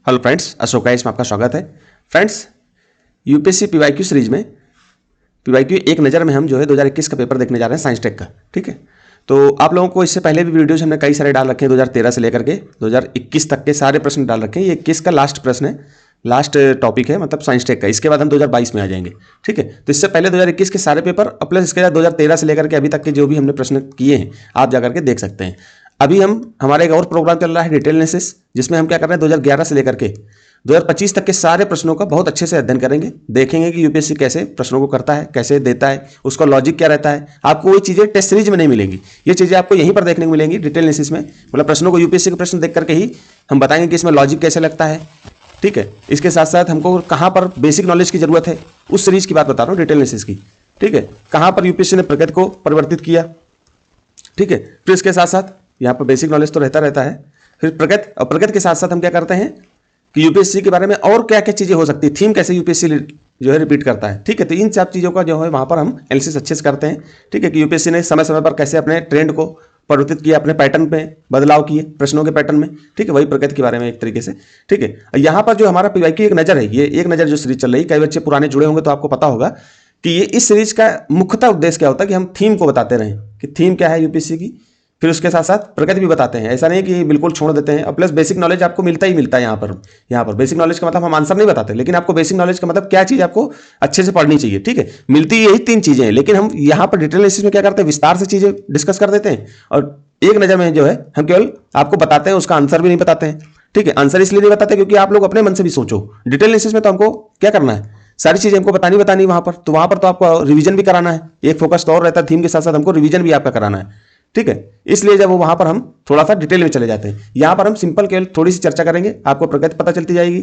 Hello friends, Ashok है, इसमें आपका स्वागत है। फ्रेंड्स, यूपीएससी पीवाईक्यू सीरीज में पीवाईक्यू एक नज़र में हम जो है 2021 का पेपर देखने जा रहे हैं, साइंस टेक का। ठीक है, तो आप लोगों को इससे पहले भी वीडियोस हमने कई सारे डाल रखे हैं, 2013 से लेकर के 2021 तक के सारे प्रश्न डाल रखे हैं। ये 21 का लास्ट प्रश्न है, लास्ट टॉपिक है, मतलब साइंस टेक का। इसके बाद हम 2022 में आ जाएंगे। ठीक है, तो इससे पहले 2021 के सारे पेपर प्लस इसके बाद 2013 से लेकर के अभी तक के जो भी हमने प्रश्न किए हैं आप जाकर के देख सकते हैं। अभी हमारा एक और प्रोग्राम चल रहा है, डिटेल एनालिसिस, जिसमें हम क्या कर रहे हैं 2011 से लेकर के 2025 तक के सारे प्रश्नों का बहुत अच्छे से अध्ययन करेंगे, देखेंगे कि यूपीएससी कैसे प्रश्नों को करता है, कैसे देता है, उसका लॉजिक क्या रहता है। आपको वही चीजें टेस्ट सीरीज में नहीं मिलेंगी, ये चीजें आपको यहीं पर देखने को मिलेंगी डिटेल एनालिसिस में। मतलब प्रश्नों को यूपीएससी के प्रश्न देख करके ही हम बताएंगे कि इसमें लॉजिक कैसे लगता है। ठीक है, इसके साथ साथ हमको कहाँ पर बेसिक नॉलेज की जरूरत है, उस सीरीज की बात बता रहा हूँ, डिटेल एनालिसिस की। ठीक है, कहाँ पर यूपीएससी ने प्रगति को परिवर्तित किया। ठीक है, फिर इसके साथ साथ यहाँ पर बेसिक नॉलेज तो रहता है, फिर प्रगति, और प्रगति के साथ साथ हम क्या करते हैं कि यूपीएससी के बारे में और क्या क्या चीजें हो सकती है, थीम कैसे यूपीएससी जो है रिपीट करता है। ठीक है, तो इन सब चीजों का जो है वहां पर हम एनालिसिस अच्छे से करते हैं। ठीक है, कि यूपीएससी ने समय समय पर कैसे अपने ट्रेंड को परिवर्तित किया, अपने पैटर्न पे बदलाव किए प्रश्नों के पैटर्न में। ठीक है, वही प्रगति के बारे में एक तरीके से। ठीक है, यहाँ पर जो हमारा पीवाईक्यू एक नजर है, ये एक नजर जो सीरीज चल रही है, कई बच्चे पुराने जुड़े होंगे तो आपको पता होगा कि ये इस सीरीज का मुख्यतः उद्देश्य क्या होता है कि हम थीम को बताते रहें कि थीम क्या है यूपीएससी की, फिर उसके साथ साथ प्रगति भी बताते हैं। ऐसा नहीं कि बिल्कुल छोड़ देते हैं, और प्लस बेसिक नॉलेज आपको मिलता ही मिलता है। यहाँ पर बेसिक नॉलेज का मतलब हम आंसर नहीं बताते, लेकिन आपको बेसिक नॉलेज का मतलब क्या चीज आपको अच्छे से पढ़नी चाहिए। ठीक है, मिलती यही तीन चीजें हैं, लेकिन हम यहाँ पर डिटेल एनालिसिस में क्या करते हैं, विस्तार से चीजें डिस्कस कर देते हैं, और एक नजर में जो है हम केवल आपको बताते हैं, उसका आंसर भी नहीं बताते हैं। ठीक है, आंसर इसलिए नहीं बताते क्योंकि आप लोग अपने मन से भी सोचो। डिटेल एनालिसिस में तो हमको क्या करना है, सारी चीजें हमको बतानी वहां पर तो आपको रिवीजन भी कराना है। एक फोकस तो और रहता है थीम के साथ साथ हमको रिवीजन भी आपका कराना है। ठीक है, इसलिए जब वो वहां पर हम थोड़ा सा डिटेल में चले जाते हैं, यहां पर हम सिंपल केवल थोड़ी सी चर्चा करेंगे, आपको प्रगति पता चलती जाएगी,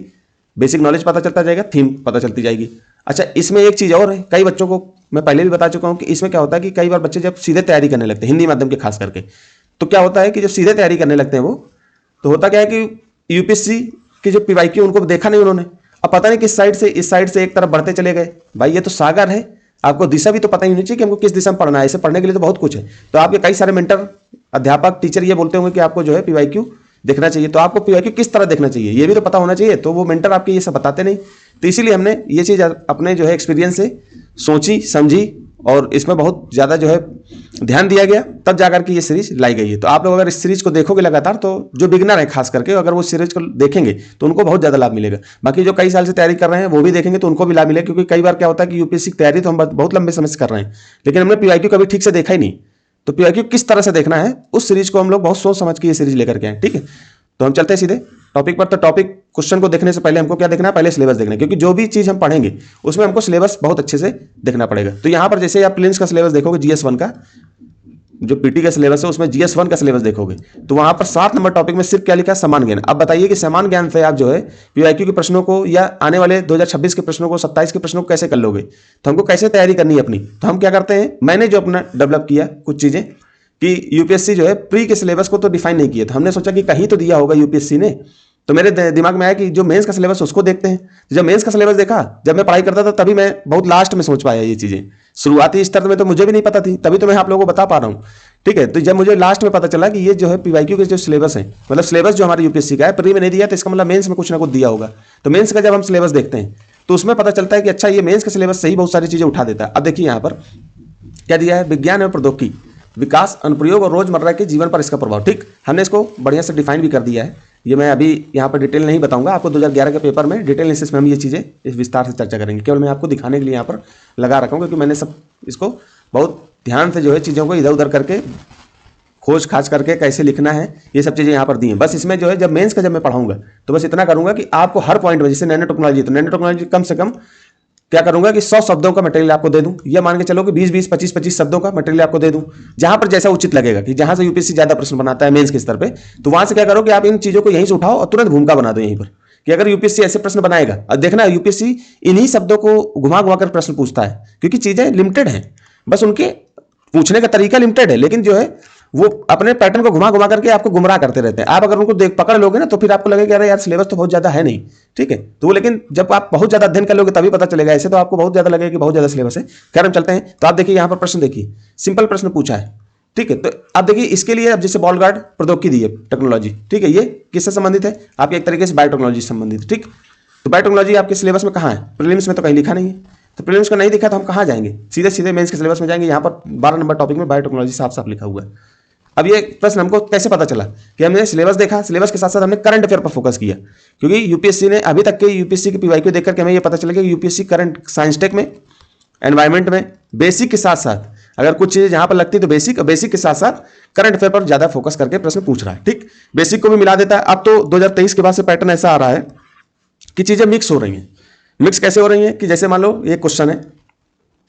बेसिक नॉलेज पता चलता जाएगा, थीम पता चलती जाएगी। अच्छा, इसमें एक चीज और है, कई बच्चों को मैं पहले भी बता चुका हूं कि इसमें क्या होता है कि कई बार बच्चे जब सीधे तैयारी करने लगते हैं हिंदी माध्यम के खास करके, तो क्या होता है कि जब सीधे तैयारी करने लगते हैं वो, तो होता क्या है कि यूपीएससी की जो पीवाईक्यू उनको देखा नहीं उन्होंने, अब पता नहीं किस साइड से इस साइड से एक तरफ बढ़ते चले गए। भाई ये तो सागर है, आपको दिशा भी तो पता ही नहीं चाहिए कि हमको किस दिशा में पढ़ना है। इसे पढ़ने के लिए तो बहुत कुछ है। तो आपके कई सारे मेंटर, अध्यापक, टीचर ये बोलते होंगे कि आपको जो है पीवाईक्यू देखना चाहिए, तो आपको पीवाईक्यू किस तरह देखना चाहिए ये भी तो पता होना चाहिए। तो वो मेंटर आपके ये सब बताते नहीं, तो इसीलिए हमने ये चीज अपने जो है एक्सपीरियंस से सोची समझी, और इसमें बहुत ज्यादा जो है ध्यान दिया गया, तब जाकर के ये सीरीज लाई गई है। तो आप लोग अगर इस सीरीज को देखोगे लगातार, तो जो बिगनर है खास करके, अगर वो सीरीज को देखेंगे तो उनको बहुत ज्यादा लाभ मिलेगा। बाकी जो कई साल से तैयारी कर रहे हैं वो भी देखेंगे तो उनको भी लाभ मिलेगा, क्योंकि कई बार क्या होता है कि यूपीएससी की तैयारी तो हम बहुत लंबे समय से कर रहे हैं, लेकिन हमने पीवाईक्यू कभी ठीक से देखा ही नहीं। तो पीवाईक्यू किस तरह से देखना है, उस सीरीज को हम लोग बहुत सोच समझ के ये सीरीज लेकर के आए। ठीक है, तो हम चलते हैं सीधे टॉपिक पर। तो टॉपिक क्वेश्चन को देखने से पहले हमको क्या देखना है, पहले सिलेबस देखना है, क्योंकि जो भी चीज हम पढ़ेंगे उसमें हमको सिलेबस बहुत अच्छे से देखना पड़ेगा। तो यहां पर जैसे आप प्रीलिम्स का सिलेबस देखोगे, जीएस 1 का जो पीटी का सिलेबस है उसमें जीएस 1 का सिलेबस देखोगे, तो वहां पर 7 नंबर टॉपिक में सिर्फ क्या लिखा है, समान ज्ञान। अब बताइए कि समान ज्ञान से आप जो है पीवाईक्यू के प्रश्नों को या आने वाले 2026 के प्रश्नों को, 27 के प्रश्नों को कैसे कर लोगे, तो हमको कैसे तैयारी करनी है अपनी। तो हम क्या करते हैं, मैंने जो अपना डेवलप किया कुछ चीजें, कि यूपीएससी जो है प्री के सिलेबस को तो डिफाइन नहीं किया, तो हमने सोचा कि कहीं तो दिया होगा यूपीएससी ने, तो मेरे दिमाग में आया कि जो मेंस का सिलेबस उसको देखते हैं। जब मेंस का सिलेबस देखा, जब मैं पढ़ाई करता था, तभी मैं बहुत लास्ट में सोच पाया ये चीजें। शुरुआती स्तर में तो मुझे भी नहीं पता थी, तभी तो मैं आप लोगों को बता पा रहा हूँ। ठीक है, तो जब मुझे लास्ट में पता चला कि ये जो है पीवाईक्यू के जो सिलेबस है, मतलब सिलेबस जो हमारे यूपीएससी का है, प्री में नहीं दिया, तो इसका मतलब मेंस में कुछ ना कुछ दिया होगा। तो मेंस का जब हम सिलेबस देखते हैं तो उसमें पता चलता है कि अच्छा, ये मेंस का सिलेबस सही बहुत सारी चीजें उठा देता है। अब देखिए यहाँ पर क्या दिया है, विज्ञान एवं प्रौद्योगिकी, विकास, अनुप्रयोग और रोजमर्रा के जीवन पर इसका प्रभाव। ठीक, हमने इसको बढ़िया से डिफाइन भी कर दिया है। ये मैं अभी यहाँ पर डिटेल नहीं बताऊंगा आपको, 2011 के पेपर में डिटेल एनालिसिस में हम ये चीजें इस विस्तार से चर्चा करेंगे। केवल मैं आपको दिखाने के लिए यहाँ पर लगा रखा हूँ, क्योंकि मैंने सब इसको बहुत ध्यान से जो है चीजों को इधर उधर करके खोज खाज करके कैसे लिखना है, ये सब चीजें यहाँ पर दी हैं। बस इसमें जो है जब मेंस का जब मैं पढ़ाऊंगा तो बस इतना करूंगा कि आपको हर पॉइंट में, जैसे नैनो टेक्नोलॉजी, तो नैनो टेक्नोलॉजी कम से कम क्या करूंगा कि 100 शब्दों का मटेरियल आपको दे दूं, या मान के चलो कि 20-20, 25-25 शब्दों का मटेरियल आपको दे दूं, जहां पर जैसा उचित लगेगा, कि जहां से यूपीएससी ज्यादा प्रश्न बनाता है मेंस के स्तर पे, तो वहां से क्या करो कि आप इन चीजों को यहीं से उठाओ और तुरंत भूमिका बना दो यहीं पर, कि अगर यूपीएससी ऐसे प्रश्न बनाएगा, अब देखना यूपीएससी इन्हीं शब्दों को घुमा घुमा कर प्रश्न पूछता है, क्योंकि चीजें लिमिटेड है, बस उनके पूछने का तरीका लिमिटेड है, लेकिन जो है वो अपने पैटर्न को घुमा घुमा करके आपको गुमराह करते रहते हैं। आप अगर उनको देख पकड़ लोगे ना, तो फिर आपको लगेगा अरे यार सिलेबस तो बहुत ज्यादा है नहीं। ठीक है, तो वो, लेकिन जब आप बहुत ज्यादा अध्ययन कर लोगे तभी पता चलेगा, ऐसे तो आपको बहुत ज्यादा लगेगा कि बहुत ज्यादा सिलेबस है। खैर हम चलते हैं, तो आप देखिए यहाँ पर प्रश्न देखिए, सिंपल प्रश्न पूछा है ठीक है। तो अब देखिए इसके लिए अब जैसे बॉल गार्ड प्रौद्योगिकी दी है टेक्नोलॉजी, ठीक है, ये किससे संबंधित है? आपके एक तरीके से बायोटेक्नोलॉजी से संबंधित है। ठीक, तो बायोटेक्नोलॉजी आपके सिलेबस में कहाँ है? प्रीलिम्स में तो कहीं लिखा नहीं है। तो प्रीलिम्स का नहीं दिखा तो हम कहाँ जाएंगे? सीधे सीधे मेंस के सिलेबस में जाएंगे। यहाँ पर 12 नंबर टॉपिक में बायोटेक्नोलॉजी साफ साफ लिखा हुआ है। अब ये प्रश्न हमको कैसे पता चला कि हमने सिलेबस देखा, सिलेबस के साथ साथ हमने करंट अफेयर पर फोकस किया, क्योंकि यूपीएससी ने अभी तक के यूपीएससी की पीवाईक्यू देख करके हमें ये पता चला कि यूपीएससी करंट साइंस टेक में, एनवायरमेंट में, बेसिक के साथ साथ अगर कुछ चीजें जहां पर लगती है तो बेसिक, बेसिक के साथ साथ करंट अफेयर पर ज्यादा फोकस करके प्रश्न पूछ रहा है। ठीक, बेसिक को भी मिला देता है। अब तो 2023 के बाद से पैटर्न ऐसा आ रहा है कि चीजें मिक्स हो रही हैं। मिक्स कैसे हो रही हैं कि जैसे मान लो ये क्वेश्चन है,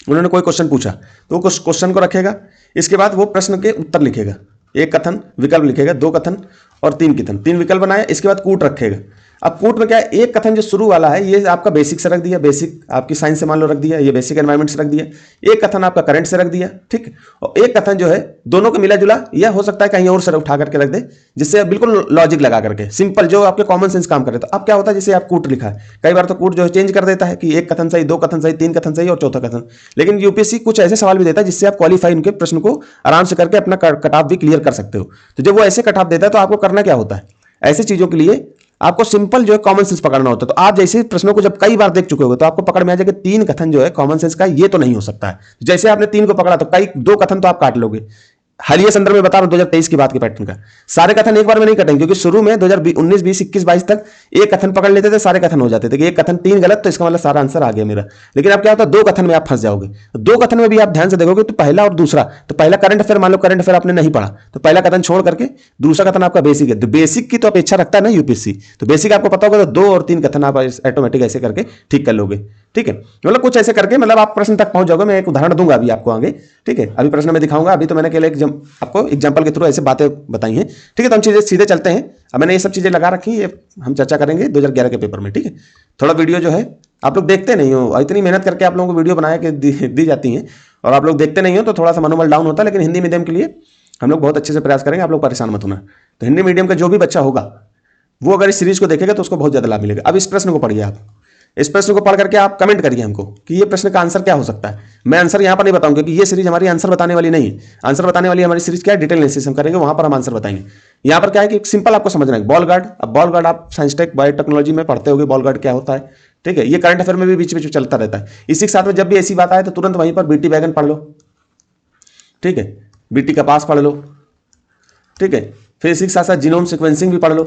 उन्होंने कोई क्वेश्चन पूछा तो वो क्वेश्चन को रखेगा, इसके बाद वो प्रश्न के उत्तर लिखेगा, एक कथन विकल्प लिखेगा, दो कथन और तीन कथन, तीन विकल्प बनाए, इसके बाद कूट रखेगा। अब कूट में क्या है, एक कथन जो शुरू वाला है ये आपका बेसिक से रख दिया, बेसिक आपकी साइंस से मान लो रख दिया, ये बेसिक एनवायरमेंट से रख दिया, एक कथन आपका करंट से रख दिया। ठीक, और एक कथन जो है दोनों को मिला जुला, यह हो सकता है कहीं और से उठा करके रख दे, जिससे बिल्कुल लॉजिक लगा करके सिंपल जो आपके कॉमन सेंस काम करे। तो अब क्या होता है, जैसे आप कूट लिखा है, कई बार तो कूट जो है चेंज कर देता है कि एक कथन सही, दो कथन सही, तीन कथन सही और चौथा कथन। लेकिन यूपीएससी कुछ ऐसे सवाल भी देता है जिससे आप क्वालिफाई उनके प्रश्न को आराम से करके अपना कट ऑफ भी क्लियर कर सकते हो। तो जब वो ऐसे कट ऑफ देता है तो आपको करना क्या होता है, ऐसी चीजों के लिए आपको सिंपल जो है कॉमन सेंस पकड़ना होता है। तो आप जैसे प्रश्नों को जब कई बार देख चुके हो तो आपको पकड़ में आ जाएगा तीन कथन जो है कॉमन सेंस का ये तो नहीं हो सकता है। जैसे आपने तीन को पकड़ा तो कई दो कथन तो आप काट लोगे। हालिया संदर्भ में बता रहा हूं 2023 के बाद के पैटर्न का, सारे कथन एक बार में नहीं कटेंगे, क्योंकि शुरू में 2019 20 21 22 तक एक कथन पकड़ लेते थे, सारे कथन हो जाते थे कि एक कथन तीन गलत तो इसका मतलब सारा आंसर आ गया मेरा। लेकिन अब क्या होता है, दो कथन में आप फंस जाओगे। दो कथन में भी आप ध्यान से देखोगे तो पहला और दूसरा, तो पहला करंट अफेयर, मान लो करंट अफेयर आपने नहीं पढ़ा तो पहला कथन छोड़ करके दूसरा कथन आपका बेसिक है। तो बेसिक की तो अपेक्षा रखता है ना यूपीएससी, तो बेसिक आपको पता होगा तो दो और तीन कथन आप ऑटोमेटिक ऐसे करके ठीक कर लोगे। ठीक है, मतलब कुछ ऐसे करके मतलब आप प्रश्न तक पहुंच जाओगे। मैं एक उदाहरण दूंगा अभी आपको आगे। ठीक है, अभी प्रश्न में दिखाऊंगा, अभी तो मैंने केवल आपको एग्जांपल के थ्रू ऐसे बातें बताई हैं। ठीक है, तो हम चीजें सीधे चलते हैं। अब मैंने ये सब चीजें लगा रखी, ये हम चर्चा करेंगे 2011 के पेपर में। ठीक है, थोड़ा वीडियो जो है आप लोग देखते नहीं हो, इतनी मेहनत करके आप लोगों को वीडियो बना के दी जाती हैं और आप लोग देखते नहीं हो तो थोड़ा सा मनोबल डाउन होता है। लेकिन हिंदी मीडियम के लिए हम लोग बहुत अच्छे से प्रयास करेंगे, आप लोग परेशान मत होना। तो हिंदी मीडियम का जो भी बच्चा होगा वो अगर इस सीरीज को देखेगा तो उसको बहुत ज्यादा लाभ मिलेगा। अब इस प्रश्न को पढ़िए आप, इस प्रश्न को पढ़ करके आप कमेंट करिए हमको कि ये प्रश्न का आंसर क्या हो सकता है। मैं आंसर यहां पर नहीं बताऊंगा क्योंकि ये सीरीज हमारी आंसर बताने वाली नहीं है। आंसर बताने वाली हमारी सीरीज क्या है, डिटेल एनालिसिस हम करेंगे, वहां पर हम आंसर बताएंगे। यहां पर क्या है कि सिंपल आपको समझना है बॉल गार्ड। अब बॉल गार्ड आप साइंस टेक बायोटेक्नोलॉजी में पढ़ते होंगे बॉल गार्ड क्या होता है। ठीक है, ये करंट अफेयर में भी बीच बीच में चलता रहता है। इसी के साथ में जब भी ऐसी बात आए तो तुरंत वहीं पर बीटी बैगन पढ़ लो। ठीक है, बीटी कपास पढ़ लो। ठीक है, फिर इसी के साथ साथ जीनोम सीक्वेंसिंग भी पढ़ लो।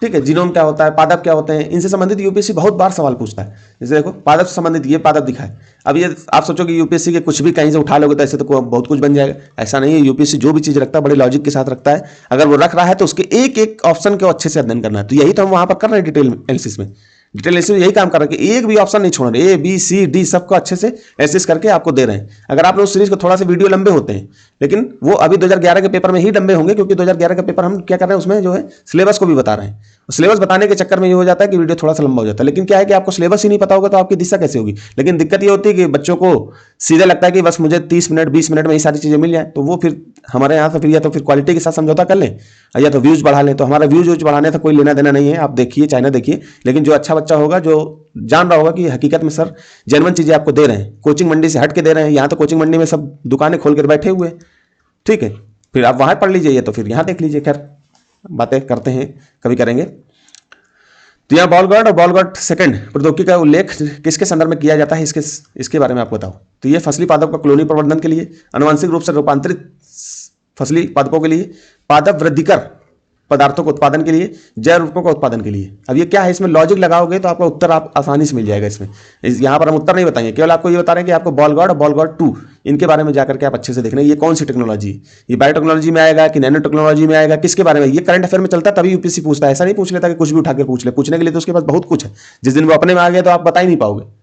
ठीक है, जीनोम क्या होता है, पादप क्या होते हैं, इनसे संबंधित यूपीएससी बहुत बार सवाल पूछता है। जैसे देखो पादप से संबंधित ये पादप दिखा है। अब ये आप सोचो कि यूपीएससी के कुछ भी कहीं से उठा लोगे तो ऐसे तो बहुत कुछ बन जाएगा, ऐसा नहीं है। यूपीएससी जो भी चीज रखता है बड़े लॉजिक के साथ रखता है। अगर वो रख रहा है तो उसके एक एक ऑप्शन को अच्छे से अध्ययन करना है। तो यही तो हम वहां पर कर रहे हैं डिटेल एनालिसिस में। डिटेल एनालिसिस में यही काम कर रहे हैं कि एक भी ऑप्शन नहीं छोड़ रहे, ए बी सी डी सबको अच्छे से एनालिसिस करके आपको दे रहे हैं। अगर आप लोग सीरीज को थोड़ा सा वीडियो लंबे होते हैं, लेकिन वो अभी 2011 के पेपर में ही लंबे होंगे, क्योंकि 2011 का पेपर हम क्या कर रहे हैं उसमें जो है सिलेबस को भी बता रहे हैं। सिलेबस बताने के चक्कर में ये हो जाता है कि वीडियो थोड़ा सा लंबा हो जाता है। लेकिन क्या है कि आपको सिलेबस ही नहीं पता होगा तो आपकी दिशा कैसे होगी। लेकिन दिक्कत ये होती है कि बच्चों को सीधे लगता है कि बस मुझे 30 मिनट 20 मिनट में ये सारी चीजें मिल जाए, तो वो फिर हमारे यहाँ से फिर या तो फिर क्वालिटी के साथ समझौता कर लें या तो व्यूज बढ़ा लें। तो हमारा व्यूज बढ़ाने से कोई लेना देना नहीं है, आप देखिए चाहे ना देखिए। लेकिन जो अच्छा बच्चा होगा, जो जान रहा होगा कि हकीकत में सर जेन्युइन चीजें आपको दे रहे हैं, कोचिंग मंडी से हट के दे रहे हैं। यहाँ तो कोचिंग मंडी में सब दुकानें खोल कर बैठे हुए। ठीक है, फिर आप वहां पढ़ लीजिए, तो फिर यहाँ देख लीजिए। खैर बातें करते हैं, कभी करेंगे। तो यहाँ बॉल गार्ड और बॉल गार्ड सेकंड प्रौद्योगिकी का उल्लेख किसके संदर्भ में किया जाता है, इसके बारे में आपको बताओ। तो ये फसली पादप का कॉलोनी प्रवर्धन के लिए, आनुवंशिक रूप से रूपांतरित फसली पादपों के लिए, पादप वृद्धिकर पदार्थों के उत्पादन के लिए, जैव रूपों का उत्पादन के लिए। अब ये क्या है, इसमें लॉजिक लगाओगे तो आपका उत्तर आप आसानी से मिल जाएगा। इसमें यहाँ पर हम उत्तर नहीं बताएंगे, केवल आपको ये बता रहे हैं कि आपको बॉल गार्ड और बॉल गार्ड 2 इनके बारे में जाकर के आप अच्छे से देखना ये कौन सी टेक्नोलॉजी, ये बायोटेक्नोलॉजी में आएगा कि नैनो टेक्नोलॉजी में आएगा, किसके बारे में। ये करंट अफेयर में चलता है तभी यूपीएससी पूछता है, ऐसा नहीं पूछ लेता कि कुछ भी उठा के पूछ ले। पूछने के लिए तो उसके पास बहुत कुछ है, जिस दिन वो अपने में आ गया तो आप बता ही नहीं पाओगे।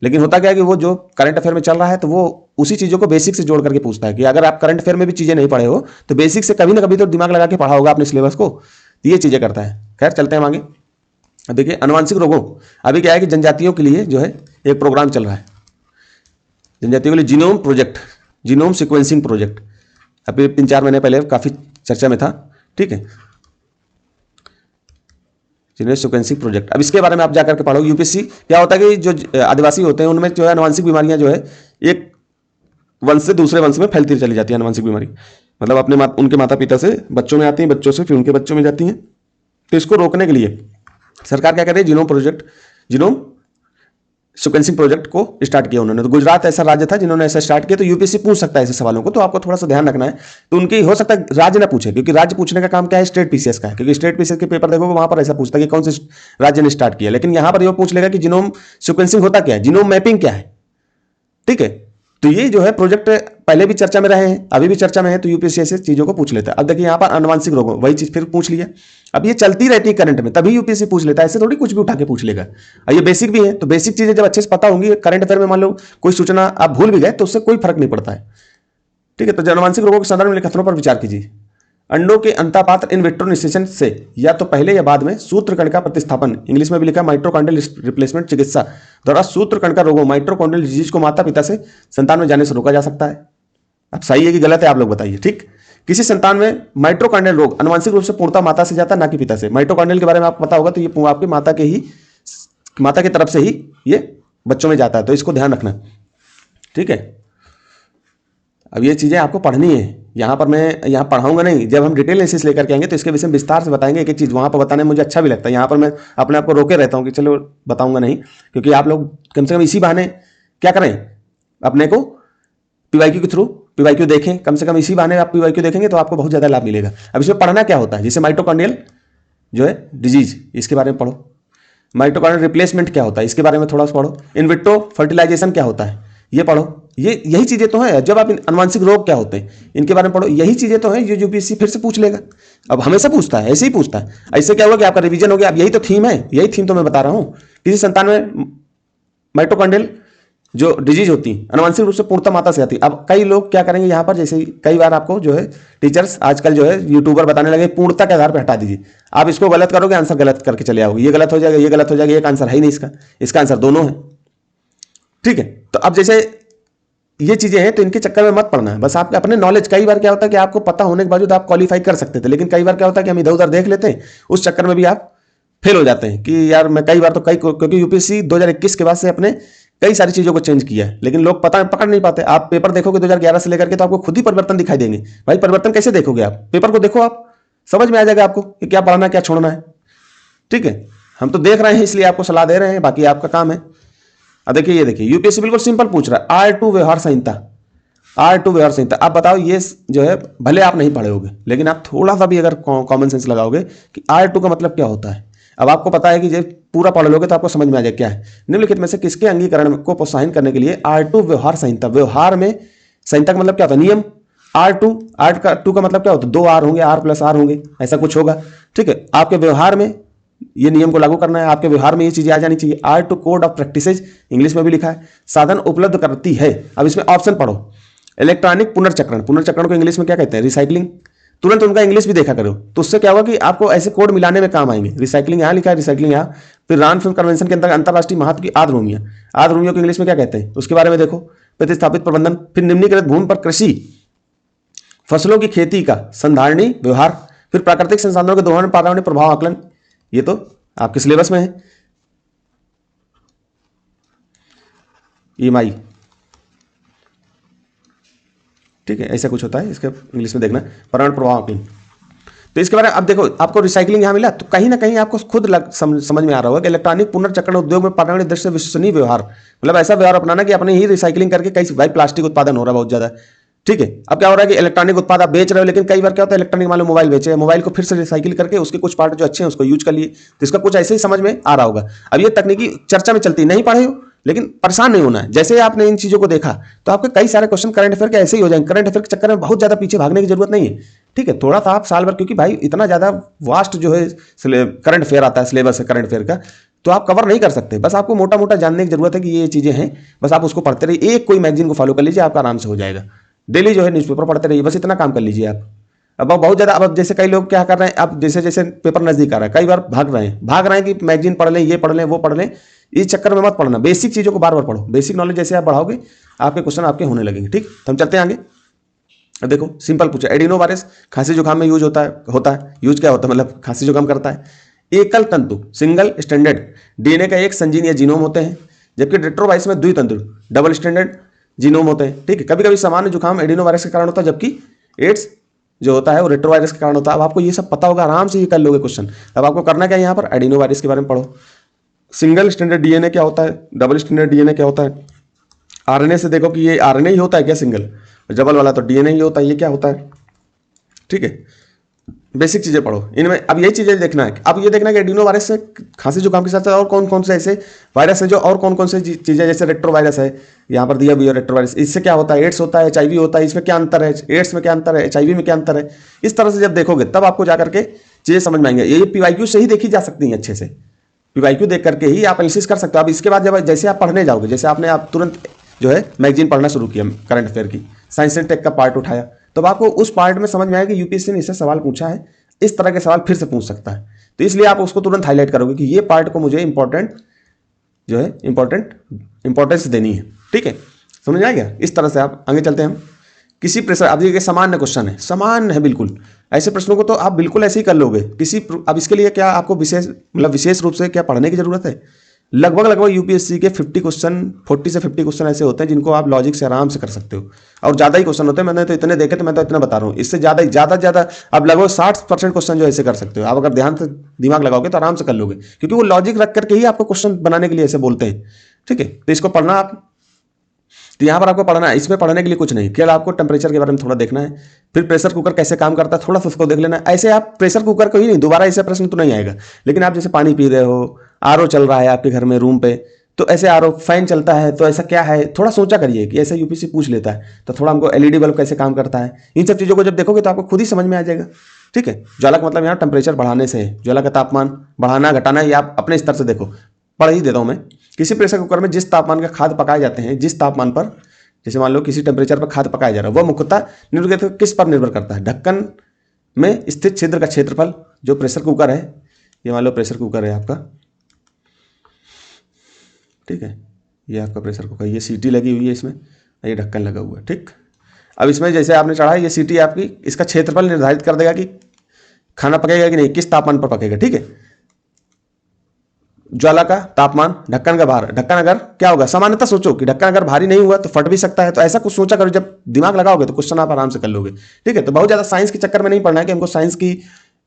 लेकिन होता क्या है कि वो जो करंट अफेयर में चल रहा है तो वो उसी चीजों को बेसिक से जोड़ करके पूछता है कि अगर आप करंट अफेयर में भी चीजें नहीं पढ़े हो तो बेसिक से कभी ना कभी तो दिमाग लगा के पढ़ा होगा अपने सिलेबस को। ये चीजें करता है। खैर चलते हैं आगे। अब देखिए आनुवंशिक रोगों, अभी क्या है कि जनजातियों के लिए जो है एक प्रोग्राम चल रहा है, जनजातियों के लिए genome project, genome sequencing project. अभी 3-4 महीने पहले काफी चर्चा में था। ठीक है, जीनोम सीक्वेंसिंग प्रोजेक्ट। अब इसके बारे में आप जाकर के पढ़ो। यूपीएससी क्या होता है कि जो आदिवासी होते हैं उनमें जो है आनुवंशिक बीमारियां जो है एक वंश से दूसरे वंश में फैलती चली जाती है आनुवंशिक बीमारी, मतलब अपने उनके माता पिता से बच्चों में आती हैं, बच्चों से फिर उनके बच्चों में जाती हैं। तो इसको रोकने के लिए सरकार क्या कर रही है, जीनोम सीक्वेंसिंग प्रोजेक्ट को स्टार्ट किया उन्होंने। तो गुजरात ऐसा राज्य था जिन्होंने ऐसा स्टार्ट किया। तो यूपीएससी पूछ सकता है ऐसे सवालों को, तो आपको थोड़ा सा ध्यान रखना है। तो उनकी हो सकता है राज्य ना पूछे, क्योंकि राज्य पूछने का काम क्या है, स्टेट पीसीएस का है, क्योंकि स्टेट पीसीएस के पेपर देखोगे वहां पर ऐसा पूछता है कि कौन से राज्य ने स्टार्ट किया। लेकिन यहां पर यह पूछ लेगा कि जीनोम सीक्वेंसिंग होता क्या है, जीनोम मैपिंग क्या है, ठीक है। तो ये जो है प्रोजेक्ट पहले भी चर्चा में रहे हैं, अभी भी चर्चा में है, तो यूपीएससी ऐसे चीजों को पूछ लेता है। अब देखिए यहाँ पर आनुवंशिक रोगों, वही चीज फिर पूछ लिया। अब ये चलती रहती है करंट में, तभी यूपीएससी पूछ लेता है, ऐसे थोड़ी कुछ भी उठा के पूछ लेगा। और ये बेसिक भी है, तो बेसिक चीजें जब अच्छे से पता होंगी, करंट अफेयर में मान लो कोई सूचना आप भूल भी गए तो उससे कोई फर्क नहीं पड़ता है, ठीक है। तो आनुवंशिक रोगों के संदर्भ में कथनों पर विचार कीजिए। अंडों के अंतापात्र इन विट्रो निषेचन से या तो पहले या बाद में सूत्रकण का प्रतिस्थापन, इंग्लिश में भी लिखा माइटोकॉन्ड्रियल रिप्लेसमेंट चिकित्सा द्वारा सूत्रकण का रोगों माइटोकॉन्ड्रियल डिजीज को माता पिता से संतान में जाने से रोका जा सकता है। अब सही है कि गलत है, आप लोग बताइए, ठीक। किसी संतान में माइटोकॉन्ड्रियल रोग आनुवंशिक रूप से पूर्णतः माता से जाता है, ना कि पिता से। माइटोकॉन्ड्रियल के बारे में आपको पता होगा, तो ये आपकी माता की तरफ से ही ये बच्चों में जाता है, तो इसको ध्यान रखना, ठीक है। अब ये चीजें आपको पढ़नी है, यहाँ पर मैं यहाँ पढ़ाऊंगा नहीं, जब हम डिटेल एनालिसिस लेकर के आएंगे तो इसके विषय में विस्तार से बताएंगे एक एक चीज। वहां पर बताने में मुझे अच्छा भी लगता है, यहाँ पर मैं अपने आप को रोके रहता हूँ कि चलो बताऊंगा नहीं, क्योंकि आप लोग कम से कम इसी बहाने क्या करें, अपने को पीवाईक्यू के थ्रू पीवाईक्यू देखें, कम से कम इसी बहाने आप पीवाईक्यू देखेंगे तो आपको बहुत ज्यादा लाभ मिलेगा। अब इसमें पढ़ना क्या होता है, जैसे माइटोकॉन्ड्रियल जो है डिजीज, इसके बारे में पढ़ो। माइटोकॉन्ड्रियल रिप्लेसमेंट क्या होता है, इसके बारे में थोड़ा सा पढ़ो। इन विट्रो फर्टिलाइजेशन क्या होता है, ये पढ़ो। यही चीजें तो हैं। जब आप आनुवंशिक रोग क्या होते हैं इनके बारे में पढ़ो, यही चीजें तो हैं जो यूपीएससी फिर से पूछ लेगा। अब हमेशा पूछता है, ऐसे ही पूछता है। ऐसे क्या होगा कि आपका रिवीजन हो गया। अब यही तो थीम है, यही थीम तो मैं बता रहा हूं। किसी संतान में माइटोकॉन्ड्रियल जो डिजीज होती है आनुवंशिक रूप से पूर्णतः माता से आती है। अब कई लोग क्या करेंगे यहाँ पर, जैसे कई बार आपको जो है टीचर्स आजकल जो है यूट्यूबर बताने लगे पूर्णता के आधार पर हटा दीजिए। आप इसको गलत करोगे, आंसर गलत करके चले आओगे, ये गलत हो जाएगा, ये गलत हो जाएगा, एक आंसर है ही नहीं इसका आंसर दोनों है, ठीक है। तो अब जैसे ये चीजें हैं, तो इनके चक्कर में मत पड़ना है। बस आप अपने नॉलेज, कई बार क्या होता है कि आपको पता होने के बावजूद आप क्वालिफाई कर सकते थे, लेकिन कई बार क्या होता है कि हम इधर उधर देख लेते हैं, उस चक्कर में भी आप फेल हो जाते हैं कि यार मैं कई बार तो क्योंकि यूपीएससी 2021 के बाद से अपने कई सारी चीजों को चेंज किया है, लेकिन लोग पकड़ नहीं पाते। आप पेपर देखोगे 2011 से लेकर के, तो आपको खुद ही परिवर्तन दिखाई देंगे। भाई परिवर्तन कैसे देखोगे आप, पेपर को देखो, आप समझ में आ जाएगा आपको कि क्या पढ़ना क्या छोड़ना है, ठीक है। हम तो देख रहे हैं इसलिए आपको सलाह दे रहे हैं, बाकी आपका काम है। अब देखिए, ये देखिए यूपीएससी बिल्कुल सिंपल पूछ रहा है, R2 व्यवहार संहिता, R2 व्यवहार संहिता। आप बताओ, ये जो है भले आप नहीं पढ़े होगे, लेकिन आप थोड़ा सा भी अगर कॉमन सेंस लगाओगे कि R2 का मतलब क्या होता है, अब आपको पता है कि जब पूरा पढ़ लोगे तो आपको समझ में आ जाए क्या है। निम्नलिखित में से किसके अंगीकरण को प्रोत्साहित करने के लिए R2 व्यवहार संहिता, व्यवहार में संहिता का मतलब क्या होता है, नियम। R2 का मतलब क्या होता है, 2 R होंगे, R+R होंगे, ऐसा कुछ होगा, ठीक है। आपके व्यवहार में ये नियम को लागू करना है, आपके व्यवहार में ये चीजें आ जानी चाहिए। R2 code of practices, English में भी लिखा है, साधन उपलब्ध करती है। अब इसमें ऑप्शन पढ़ो, इलेक्ट्रॉनिक पुनर्चक्रण को इंग्लिश में क्या कहते हैं, रिसाइकलिंग। तुरंत उनका इंग्लिश भी देखा करो, तो उससे क्या होगा कि आपको ऐसे कोड मिलाने में काम आएंगे। रिसाइकलिंग यहाँ लिखा है, रिसाइकलिंग यहाँ। फिर रान फिल्म कन्वेंशन के अंदर अंतरराष्ट्रीय महत्व की आर्द्रभूमियों को इंग्लिश में क्या कहते हैं, उसके बारे में देखो। प्रतिस्थापित प्रबंधन, फिर निम्नीकृत भूमि पर कृषि फसलों की खेती का संधारणी व्यवहार, फिर प्राकृतिक संसाधनों के दोहन पर्यावरणीय प्रभाव आकलन, ये तो आपके सिलेबस में है। EMI, ठीक है, ऐसा कुछ होता है, इसके इंग्लिश में देखना, पर्यावरण प्रभाव आकलन। तो इसके बारे में अब देखो, आपको रिसाइकलिंग यहां मिला, तो कहीं ना कहीं आपको खुद समझ में आ रहा होगा कि इलेक्ट्रॉनिक पुनर्चक्रण उद्योग में पर्यावरणीय दृष्टि से विश्वसनीय व्यवहार, मतलब ऐसा व्यवहार अपनाना कि अपने ही रिसाइकलिंग करके कई भाई प्लास्टिक उत्पादन हो रहा है बहुत ज्यादा, ठीक है। अब क्या हो रहा है कि इलेक्ट्रॉनिक उत्पाद आप बेच रहे हो, लेकिन कई बार क्या होता है, इलेक्ट्रॉनिक मान लो मोबाइल बेचे, मोबाइल को फिर से रिसाइकिल करके उसके कुछ पार्ट जो अच्छे हैं उसको यूज कर लिए, तो इसका कुछ ऐसे ही समझ में आ रहा होगा। अब ये तकनीकी चर्चा में चलती, नहीं पढ़े हो लेकिन परेशान नहीं होना है। जैसे आपने इन चीजों को देखा तो आपके कई सारे क्वेश्चन करंट अफेयर के ऐसे ही हो जाएंगे। करंट अफेयर के चक्कर में बहुत ज्यादा पीछे भागने की जरूरत नहीं है, ठीक है। थोड़ा सा आप साल भर, क्योंकि भाई इतना ज्यादा वास्ट जो है करंट अफेयर आता है, सिलेबस है करंट अफेयर का, तो आप कवर नहीं कर सकते। बस आपको मोटा मोटा जानने की जरूरत है कि ये चीजें हैं, बस आप उसको पढ़ते रहिए। एक कोई मैगजीन को फॉलो कर लीजिए, आपका आराम से हो जाएगा। डेली जो है न्यूज़पेपर पढ़ते रहिए, बस इतना काम कर लीजिए आप। अब बहुत ज्यादा, अब जैसे कई लोग क्या कर रहे हैं, अब जैसे जैसे पेपर नजदीक आ रहा है, कई बार भाग रहे हैं कि मैगजीन पढ़ लें, ये पढ़ लें, वो पढ़ लें। इस चक्कर में मत पढ़ना, बेसिक चीजों को बार बार पढ़ो। बेसिक नॉलेज जैसे आप बढ़ाओगे, आपके क्वेश्चन आपके होने लगेंगे, ठीक। तो हम चलते हैं आगे। अब देखो सिंपल पूछा, एडिनो वायरस खांसी जुकाम में यूज होता है। यूज क्या होता है, मतलब खांसी जुकाम करता है। एकल तंतु सिंगल स्टैंडर्ड डीएनए का एक संजीन या जीनोम होते हैं, जबकि रेट्रोवायरस में द्वितंतु डबल स्टैंडर्ड जीनोम होते हैं, ठीक है। कभी कभी सामान्य जुकाम एडिनो वायरस के कारण होता है, जबकि एड्स जो होता है वो रेट्रोवायरस के कारण होता है। अब आपको ये सब पता होगा, आराम से ये कर लोगे क्वेश्चन। अब आपको करना क्या है, यहाँ पर एडिनो वायरस के बारे में पढ़ो, सिंगल स्टैंडर्ड डीएनए क्या होता है, डबल स्टैंडर्ड डीएनए क्या होता है, आरएनए से देखो कि ये आरएनए ही होता है क्या सिंगल, डबल वाला तो डीएनए ही होता है, ये क्या होता है, ठीक है। बेसिक चीजें पढ़ो इनमें। अब यही चीजें देखना है, अब ये देखना है कि एडिनो वायरस से खांसी जुकाम के साथ साथ और कौन कौन से ऐसे वायरस है जो, और कौन कौन से चीजें, जैसे रेट्रो वायरस है, यहाँ पर दिया भी है रेट्रो वायरस, इससे क्या होता है, एड्स होता है, एचआईवी होता है, इसमें क्या अंतर है, एड्स में क्या अंतर है, एचआईवी में क्या अंतर है। इस तरह से जब देखोगे तब आपको जाकर के चीजें समझ में आएंगे। ये पीवाईक्यू से ही देखी जा सकती हैं अच्छे से, पीवाईक्यू देख करके ही आप एनालिसिस कर सकते हो। अब इसके बाद जब जैसे आप पढ़ने जाओगे, जैसे आपने आप तुरंत जो है मैगजीन पढ़ना शुरू किया करंट अफेयर की, साइंस एंड टेक का पार्ट उठाया, तो आपको उस पार्ट में समझ में आया कि यूपीएससी ने इससे सवाल पूछा है, इस तरह के सवाल फिर से पूछ सकता है। तो इसलिए आप उसको तुरंत हाईलाइट करोगे कि ये पार्ट को मुझे इंपॉर्टेंट जो है इंपॉर्टेंस देनी है, ठीक है। समझ में आ गया। इस तरह से आप आगे चलते हैं हम। किसी प्रेशर, अब ये सामान्य क्वेश्चन है, सामान्य है बिल्कुल, ऐसे प्रश्नों को तो आप बिल्कुल ऐसे ही कर लोगे। अब इसके लिए क्या आपको विशेष रूप से क्या पढ़ने की जरूरत है। लगभग यूपीएससी के 50 क्वेश्चन, 40 से 50 क्वेश्चन ऐसे होते हैं जिनको आप लॉजिक से आराम से कर सकते हो, और ज़्यादा ही क्वेश्चन होते हैं। मैंने तो इतने देखे, तो मैं तो इतना बता रहा हूँ, इससे ज़्यादा आप लगभग 60% क्वेश्चन जो ऐसे कर सकते हो। आप अगर ध्यान से दिमाग लगाओगे तो आराम से कर लोगे, क्योंकि वो लॉजिक रख करके ही आपको क्वेश्चन बनाने के लिए ऐसे बोलते हैं, ठीक है। तो इसको पढ़ना आप, तो यहाँ पर आपको पढ़ना है, इसमें पढ़ने के लिए कुछ नहीं, केवल आपको टेम्परेचर के बारे में थोड़ा देखना है, फिर प्रेशर कुकर कैसे काम करता है थोड़ा सा उसको देख लेना है। ऐसे आप प्रेशर कुकर को ही नहीं, दोबारा ऐसा प्रश्न तो नहीं आएगा, लेकिन आप जैसे पानी पी रहे हो, आरओ चल रहा है आपके घर में रूम पे, तो ऐसे आरओ फैन चलता है, तो ऐसा क्या है, थोड़ा सोचा करिए कि ऐसे यूपीएससी पूछ लेता है, तो थोड़ा हमको एलईडी बल्ब कैसे काम करता है, इन सब चीज़ों को जब देखोगे तो आपको खुद ही समझ में आ जाएगा, ठीक है। ज्वाला का मतलब यहाँ टेम्परेचर बढ़ाने से है, ज्वाला का तापमान बढ़ाना घटाना, ये आप अपने स्तर से देखो, पढ़ ही देता हूँ मैं। किसी प्रेशर कुकर में जिस तापमान का खाद्य पकाए जाते हैं, जिस तापमान पर, जैसे मान लो किसी टेम्परेचर पर खाद्य पकाया जा रहा है, वह मुख्यतः किस पर निर्भर करता है, ढक्कन में स्थित छिद्र का क्षेत्रफल। जो प्रेशर कुकर है, ये मान लो प्रेशर कुकर है आपका, ठीक है, ये आपका प्रेशर कुकर, ये सीटी लगी हुई है इसमें, ये ढक्कन लगा हुआ है, ठीक। अब इसमें जैसे आपने चढ़ा, ये सीटी आपकी इसका क्षेत्रफल निर्धारित कर देगा कि खाना पकेगा कि नहीं, किस तापमान पर पकेगा, ठीक है। ज्वाला का तापमान, ढक्कन का भार, ढक्कन अगर क्या होगा, सामान्यतः सोचो कि ढक्कन अगर भारी नहीं हुआ तो फट भी सकता है, तो ऐसा कुछ सोचा करो, जब दिमाग लगाओगे तो क्वेश्चन आप आराम से कर लोगे, ठीक है। तो बहुत ज्यादा साइंस के चक्कर में नहीं पढ़ना है कि हमको साइंस की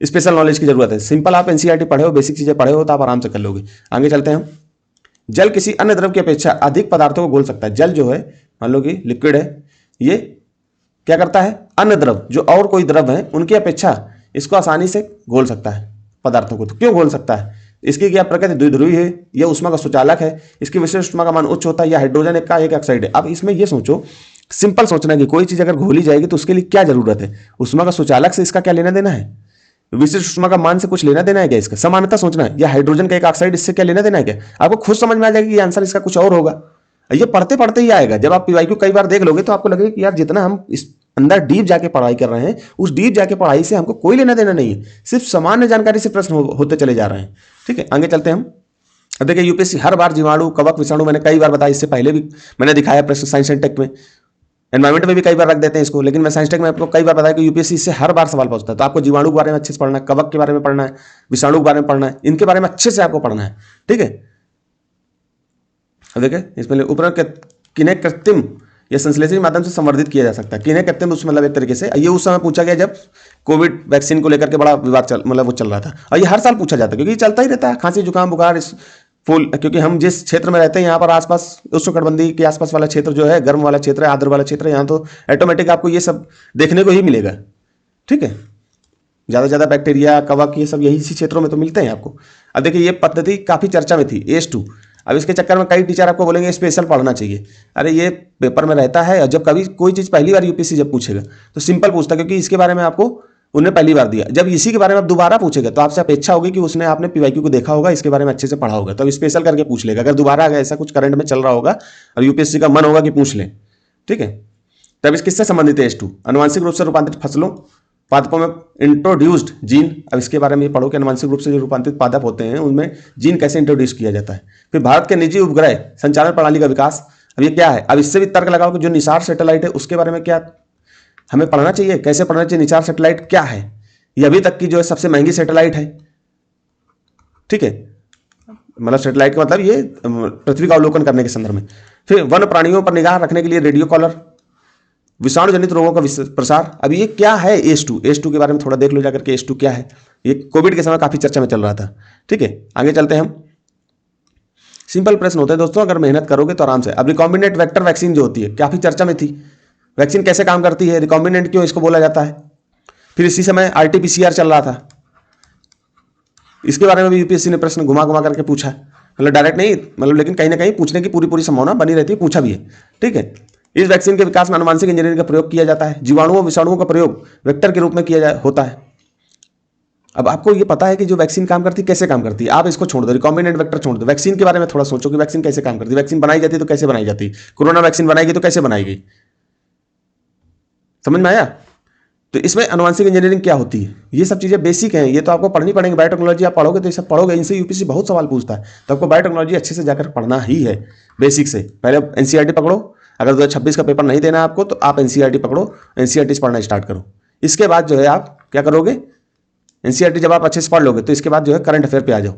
स्पेशल नॉलेज की जरूरत है, सिंपल आप एनसीईआरटी पढ़े हो, बेसिक चीजें पढ़े हो, तो आप आराम से कर लोगे। आगे चलते हैं हम। जल किसी अन्य द्रव की अपेक्षा अधिक पदार्थों को घोल सकता है। जल जो है, मान लो कि लिक्विड है, ये क्या करता है, अन्य द्रव जो और कोई द्रव है उनकी अपेक्षा इसको आसानी से घोल सकता है पदार्थों को। तो क्यों घोल सकता है, इसकी क्या प्रकृति द्विध्रुवी है, यह ऊष्मा का सुचालक है, इसकी विशिष्ट ऊष्मा का मान उच्च होता है, या हाइड्रोजन का एक ऑक्साइड है। अब इसमें यह सोचो, सिंपल सोचना है कि कोई चीज अगर घोली जाएगी तो उसके लिए क्या जरूरत है, ऊष्मा का सुचालक से इसका क्या लेना देना है, विशिष्ट ऊष्मा का मान से कुछ लेना देना है क्या, इसका समानता सोचना है, या हाइड्रोजन का एक ऑक्साइड, इससे क्या लेना देना है क्या। आपको खुद समझ में आ जाएगा कि आंसर इसका कुछ और होगा, ये पढ़ते पढ़ते ही आएगा। जब आप पीवाईक्यू कई बार देख लोगे तो आपको लगेगा कि यार जितना हम इस अंदर डीप जाके पढ़ाई कर रहे हैं, उस डीप जाके पढ़ाई से हमको कोई लेना देना नहीं है, सिर्फ सामान्य जानकारी से प्रश्न होते चले जा रहे हैं, ठीक है। आगे चलते हैं हम। अब देखिए यूपीएससी हर बार जीवाणु, कवक, विषाणु, मैंने कई बार बताया, इससे पहले भी मैंने दिखाया प्रश्न साइंस एंड टेक में, एनवायरमेंट में भी कई बार रख देते हैं इसको, लेकिन मैं साइंस टेक में आपको कई बार बताया कि यूपीएससी इससे हर बार सवाल पूछता है। तो आपको जीवाणु के बारे में अच्छे से पढ़ना है, कवक के बारे में पढ़ना है, विषाणु के बारे में पढ़ना है, इनके बारे में अच्छे से आपको पढ़ना है, ठीक है। अब देखिए इसमें ऊपर किन्हें कृत्रिम या संश्लेषण के माध्यम से संवर्धित किया जा सकता है। किन्हें कृत्रिम उसमें मतलब एक तरीके से, ये उस समय पूछा गया जब कोविड वैक्सीन को लेकर के बड़ा विवाद वो चल रहा था, और ये हर साल पूछा जाता है क्योंकि चलता ही रहता है, खांसी जुकाम बुखार फूल, क्योंकि हम जिस क्षेत्र में रहते हैं यहाँ पर आसपास उष्णकटिबंधीय के आसपास वाला क्षेत्र जो है, गर्म वाला क्षेत्र है, आर्द्र वाला क्षेत्र है, यहाँ तो ऑटोमेटिक आपको ये सब देखने को ही मिलेगा, ठीक है। ज़्यादा बैक्टीरिया, कवक, ये सब यही इसी क्षेत्रों में तो मिलते हैं आपको। अब देखिए ये पद्धति काफ़ी चर्चा में थी, AS2। अब इसके चक्कर में कई टीचर आपको बोलेंगे स्पेशल पढ़ना चाहिए, अरे ये पेपर में रहता है, और जब कभी कोई चीज़ पहली बार यूपीएससी जब पूछेगा तो सिंपल पूछता है, क्योंकि इसके बारे में आपको उन्हें पहली बार दिया। जब इसी के बारे में आप दोबारा पूछेगा तो आपसे अपेक्षा होगी कि उसने आपने पीवाईक्यू को देखा होगा, इसके बारे में अच्छे से पढ़ा होगा, तो अब स्पेशल करके पूछ लेगा। अगर दोबारा अगर ऐसा कुछ करंट में चल रहा होगा और यूपीएससी का मन होगा कि पूछ लें, ठीक है। तब इस किससे संबंधित है AS2, अनुवांशिक रूप से रूपांतरित फसलों पादपों में इंट्रोड्यूस्ड जीन। अब इसके बारे में पढ़ो कि अनुवांशिक रूप से जो रूपांतरित पादप होते हैं उनमें जीन कैसे इंट्रोड्यूस किया जाता है। फिर भारत के निजी उपग्रह संचालन प्रणाली का विकास, अब ये क्या है, अब इससे भी तर्क लगाओ कि जो निसार सैटेलाइट है उसके बारे में क्या हमें पढ़ना चाहिए, कैसे पढ़ना चाहिए, निसार सैटेलाइट क्या है, ये अभी तक की जो है सबसे महंगी सैटेलाइट है, ठीक है। मतलब सैटेलाइट का मतलब ये पृथ्वी का अवलोकन करने के संदर्भ में, फिर वन प्राणियों पर निगाह रखने के लिए रेडियो कॉलर, विषाणु जनित रोगों का प्रसार। अब ये क्या है एस टू के बारे में थोड़ा देख लो जाकर के एस टू क्या है। ये कोविड के समय काफी चर्चा में चल रहा था। ठीक है, आगे चलते हैं हम। सिंपल प्रश्न होते हैं दोस्तों, अगर मेहनत करोगे तो आराम से। अब रिकॉम्बिनेंट वेक्टर वैक्सीन जो होती है काफी चर्चा में थी, वैक्सीन कैसे काम करती है, रिकॉम्बिनेंट क्यों इसको बोला जाता है। फिर इसी समय आरटीपीसीआर चल रहा था, इसके बारे में भी यूपीएससी ने प्रश्न घुमा घुमा करके पूछा, मतलब डायरेक्ट नहीं, मतलब लेकिन कहीं ना कहीं पूछने की पूरी संभावना बनी रहती है, पूछा भी है। ठीक है, इस वैक्सीन के विकास में आनुवांशिक इंजीनियरिंग का प्रयोग किया जाता है। जीवाणुओं विषाणुओं का प्रयोग वेक्टर के रूप में होता है। अब आपको ये पता है कि जो वैक्सीन काम करती है कैसे काम करती है, आप इसको छोड़ दो, रिकॉम्बिनेंट वेक्टर छोड़ दो, वैक्सीन के बारे में थोड़ा सोचो कि वैक्सीन कैसे काम करती है। वैक्सीन बनाई जाती है तो कैसे बनाई जाती है, कोरोना वैक्सीन बनाई गई तो कैसे बनाई गई, समझ में आया। तो इसमें आनुवांशिक इंजीनियरिंग क्या होती है, ये सब चीजें बेसिक हैं, ये तो आपको पढ़नी पड़ेंगी। बायोटेक्नोलॉजी आप पढ़ोगे तो ये सब पढ़ोगे, इनसे यूपीएससी बहुत सवाल पूछता है, तो आपको बायोटेक्नोलॉजी अच्छे से जाकर पढ़ना ही है, बेसिक से। पहले एनसीईआरटी पकड़ो, अगर 2026 का पेपर नहीं देना है आपको तो आप एनसीईआरटी पकड़ो, एनसीईआरटी से पढ़ना स्टार्ट करो। इसके बाद जो है आप क्या करोगे, एनसीईआरटी जब आप अच्छे से पढ़ लोगे तो इसके बाद जो है करंट अफेयर पे आ जाओ।